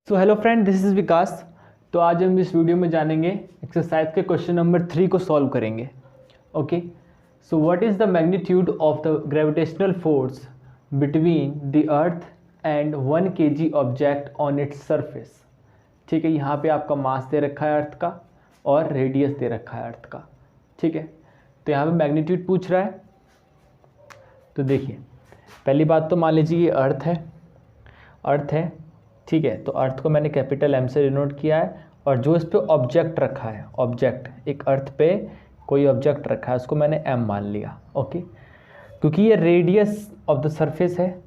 So hello friend, this is Vikas. तो आज हम इस वीडियो में जानेंगे एक्सरसाइज के क्वेश्चन नंबर 3 को सॉल्व करेंगे। Okay, so what is the magnitude of the gravitational force between the earth and 1 kg object on its surface. ठीक है, यहाँ पे आपका मास दे रखा है अर्थ का और रेडियस दे रखा है अर्थ का। ठीक है, तो यहाँ पे मैग्नीट्यूड पूछ रहा है। तो देखिए, पहली बात तो मान लीजिए ये अर्थ है। ठीक है, तो अर्थ को मैंने कैपिटल एम से डिनोट किया है, और जो इस पे ऑब्जेक्ट रखा है, ऑब्जेक्ट एक अर्थ पे कोई ऑब्जेक्ट रखा है, उसको मैंने एम मान लिया। ओके, क्योंकि ये रेडियस ऑफ द सरफेस है,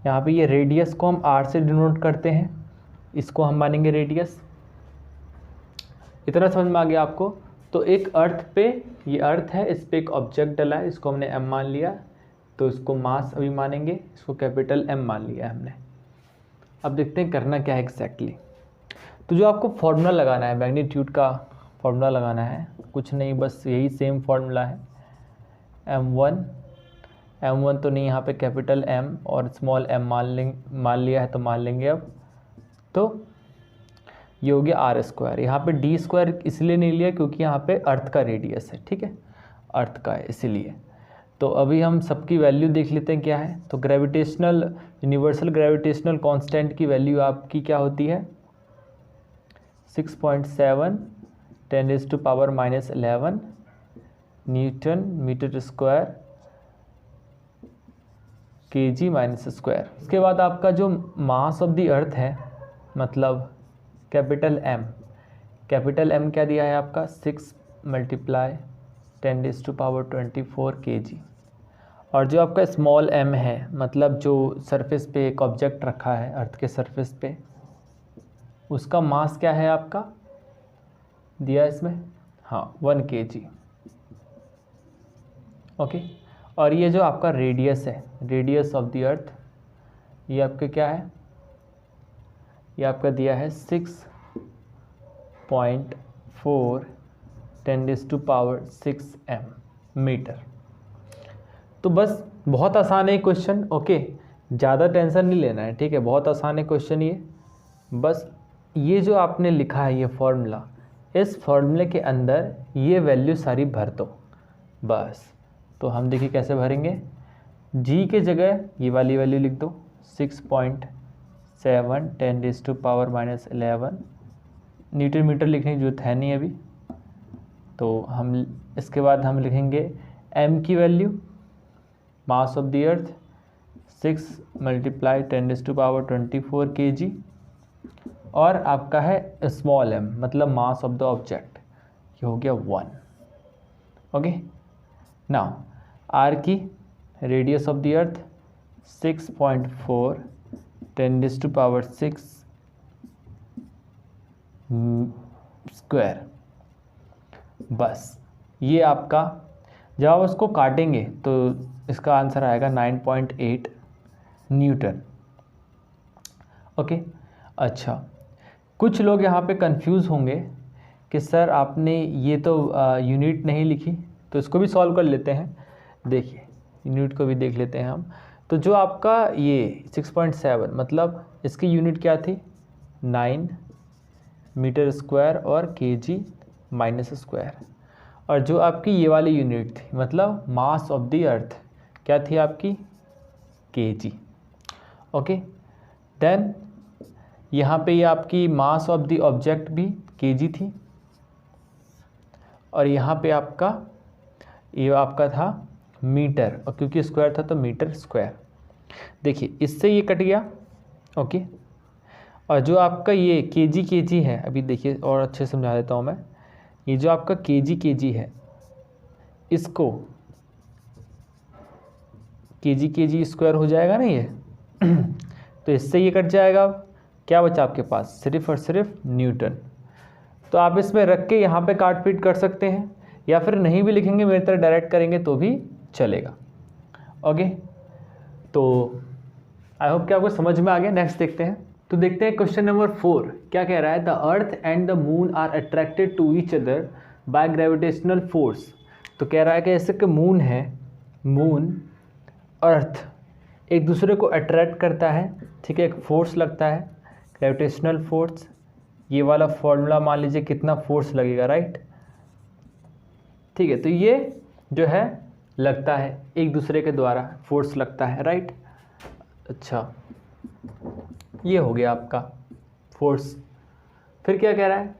यहाँ पे ये रेडियस को हम आर से डिनोट करते हैं, इसको हम मानेंगे रेडियस। इतना समझ में आ गया आपको। तो एक अर्थ पे, ये अर्थ है, इस पे एक ऑब्जेक्ट डला है, इसको हमने एम मान लिया, तो इसको मास अभी मानेंगे, इसको कैपिटल एम मान लिया हमने। अब देखते हैं करना क्या है एग्जैक्टली। तो जो आपको फार्मूला लगाना है, मैग्नीट्यूड का फार्मूला लगाना है, कुछ नहीं, बस यही सेम फार्मूला है। m1 तो नहीं, यहाँ पे कैपिटल M और स्मॉल m मान लिया है, तो मान लेंगे अब। तो ये हो गया आर स्क्वायर। यहाँ पे डी स्क्वायर इसलिए नहीं लिया क्योंकि यहाँ पे अर्थ का रेडियस है। ठीक है, अर्थ का है इसीलिए। तो अभी हम सबकी वैल्यू देख लेते हैं क्या है। तो ग्रेविटेशनल, यूनिवर्सल ग्रेविटेशनल कांस्टेंट की वैल्यू आपकी क्या होती है, 6.7 10⁻⁻11 newton metre square kg minus square. उसके बाद आपका जो मास ऑफ द अर्थ है, मतलब कैपिटल M क्या दिया है आपका, 6 × 10⁻24 kg। और जो आपका स्मॉल m है, मतलब जो सरफेस पे एक ऑब्जेक्ट रखा है अर्थ के सरफेस पे, उसका मास क्या है आपका, दिया इसमें, हाँ 1 kg। ओके, और ये जो आपका रेडियस है, रेडियस ऑफ द अर्थ, ये आपका क्या है, ये आपका दिया है 6.4 10⁻6 m मीटर। तो बस बहुत आसान है क्वेश्चन। ओके, ज़्यादा टेंशन नहीं लेना है। ठीक है, बहुत आसान है क्वेश्चन ये। बस ये जो आपने लिखा है ये फॉर्मूला, इस फॉर्मूले के अंदर ये वैल्यू सारी भर दो बस। तो हम देखिए कैसे भरेंगे। जी के जगह ये वाली वैल्यू लिख दो, 6.7 10⁻⁻11 न्यूटन मीटर लिखने की जरूरत है नहीं अभी। तो हम इसके बाद हम लिखेंगे m की value, mass of the earth 6 × 10⁻24 kg, और आपका है स्मॉल m, मतलब मास ऑफ द ऑब्जेक्ट, ये हो गया 1। ओके, नाउ r की radius of the earth 6.4 10⁻6 square. बस ये आपका, जब आप उसको काटेंगे तो इसका आंसर आएगा 9.8 न्यूटन। ओके, अच्छा, कुछ लोग यहाँ पे कंफ्यूज होंगे कि सर आपने ये तो यूनिट नहीं लिखी, तो इसको भी सॉल्व कर लेते हैं। देखिए, यूनिट को भी देख लेते हैं हम। तो जो आपका ये 6.7, मतलब इसकी यूनिट क्या थी, 9 मीटर स्क्वायर और kg माइनस स्क्वायर। और जो आपकी ये वाली यूनिट थी, मतलब मास ऑफ द अर्थ, क्या थी आपकी, kg। ओके, देन यहाँ पे ये आपकी मास ऑफ द ऑब्जेक्ट भी kg थी, और यहाँ पे आपका ये आपका था मीटर, और क्योंकि स्क्वायर था तो मीटर स्क्वायर। देखिए इससे ये कट गया। ओके, और जो आपका ये kg है, अभी देखिए और अच्छे से समझा देता हूँ मैं। ये जो आपका kg है, इसको kg स्क्वायर हो जाएगा ना ये तो इससे ये कट जाएगा। अब क्या बचा आपके पास, सिर्फ और सिर्फ न्यूटन। तो आप इसमें रख के यहाँ पे काट पीट कर सकते हैं, या फिर नहीं भी लिखेंगे, मेरी तरह डायरेक्ट करेंगे तो भी चलेगा। ओके, तो आई होप कि आपको समझ में आ गया। नेक्स्ट देखते हैं। तो देखते हैं क्वेश्चन नंबर 4 क्या कह रहा है। The earth and the moon are attracted to each other by gravitational force. तो कह रहा है कि जैसे कि मून है, मून अर्थ एक दूसरे को अट्रैक्ट करता है। ठीक है, एक फोर्स लगता है ग्रेविटेशनल फोर्स, ये वाला फॉर्मूला मान लीजिए कितना फोर्स लगेगा, राइट। ठीक है, तो ये जो है लगता है एक दूसरे के द्वारा फोर्स लगता है, राइट। अच्छा, ये हो गया आपका फोर्स। फिर क्या कह रहा है,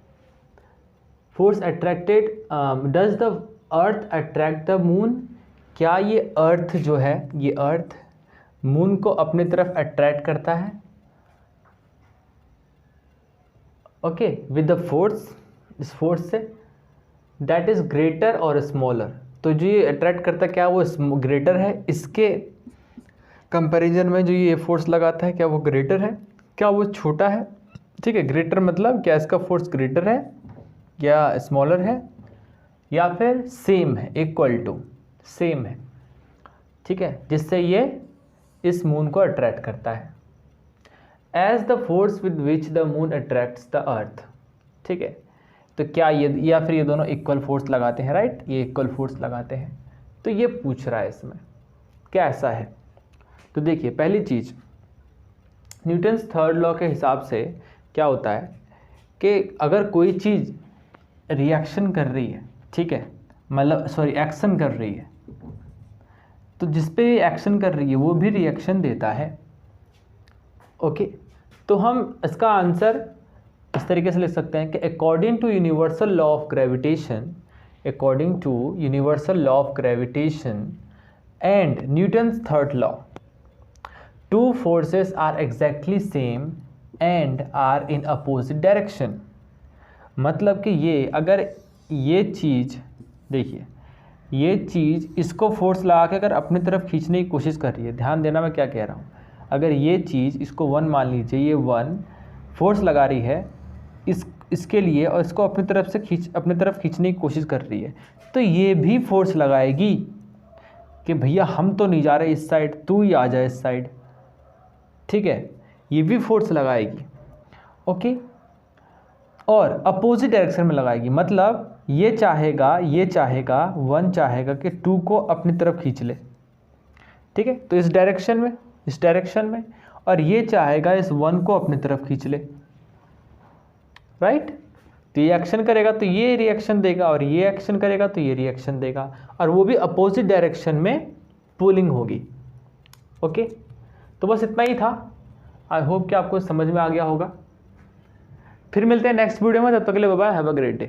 force attracted, does the earth attract the moon, क्या ये अर्थ जो है, ये अर्थ मून को अपने तरफ अट्रैक्ट करता है, ओके, विद द फोर्स, इस फोर्स से, दैट इज ग्रेटर और स्मॉलर। तो जो ये अट्रैक्ट करता है, क्या वो ग्रेटर है, इसके कंपैरिजन में जो ये फोर्स लगाता है, क्या वो ग्रेटर है, क्या वो छोटा है। ठीक है, ग्रेटर मतलब क्या इसका फोर्स ग्रेटर है या स्मॉलर है, या फिर सेम है, इक्वल टू, सेम है। ठीक है, जिससे ये इस मून को अट्रैक्ट करता है। As the force with which the moon attracts the earth. ठीक है, तो क्या ये या फिर ये दोनों इक्वल फोर्स लगाते हैं, राइट, ये इक्वल फोर्स लगाते हैं। तो ये पूछ रहा है इसमें क्या ऐसा है। तो देखिए, पहली चीज़ न्यूटन्स थर्ड लॉ के हिसाब से क्या होता है कि अगर कोई चीज़ रिएक्शन कर रही है, ठीक है, मतलब सॉरी एक्शन कर रही है, तो जिस पे एक्शन कर रही है वो भी रिएक्शन देता है। ओके, तो हम इसका आंसर इस तरीके से लिख सकते हैं कि according to universal law of gravitation, according to universal law of gravitation and Newton's third law, two forces are exactly same and are in opposite direction. मतलब कि ये अगर ये चीज़ देखिए, ये चीज़ इसको फोर्स लगा के अगर अपनी तरफ खींचने की कोशिश कर रही है, ध्यान देना मैं क्या कह रहा हूँ, अगर ये चीज़ इसको 1 मान लीजिए, ये 1 फोर्स लगा रही है इसके लिए और इसको अपनी तरफ खींचने की कोशिश कर रही है, तो ये भी फोर्स लगाएगी कि भैया हम तो नहीं जा रहे इस साइड, तू ही आ जाए इस साइड। ठीक है, ये भी फोर्स लगाएगी, ओके, और अपोजिट डायरेक्शन में लगाएगी। मतलब ये चाहेगा 1 चाहेगा कि 2 को अपनी तरफ खींच ले, ठीक है, तो इस डायरेक्शन में, और ये चाहेगा इस 1 को अपनी तरफ खींच ले, राइट। तो ये एक्शन करेगा तो ये रिएक्शन देगा, और ये एक्शन करेगा तो ये रिएक्शन देगा, और वो भी अपोजिट डायरेक्शन में पुलिंग होगी। ओके, तो बस इतना ही था। आई होप कि आपको समझ में आ गया होगा। फिर मिलते हैं नेक्स्ट वीडियो में, तब तक के लिए bye bye, have a great day.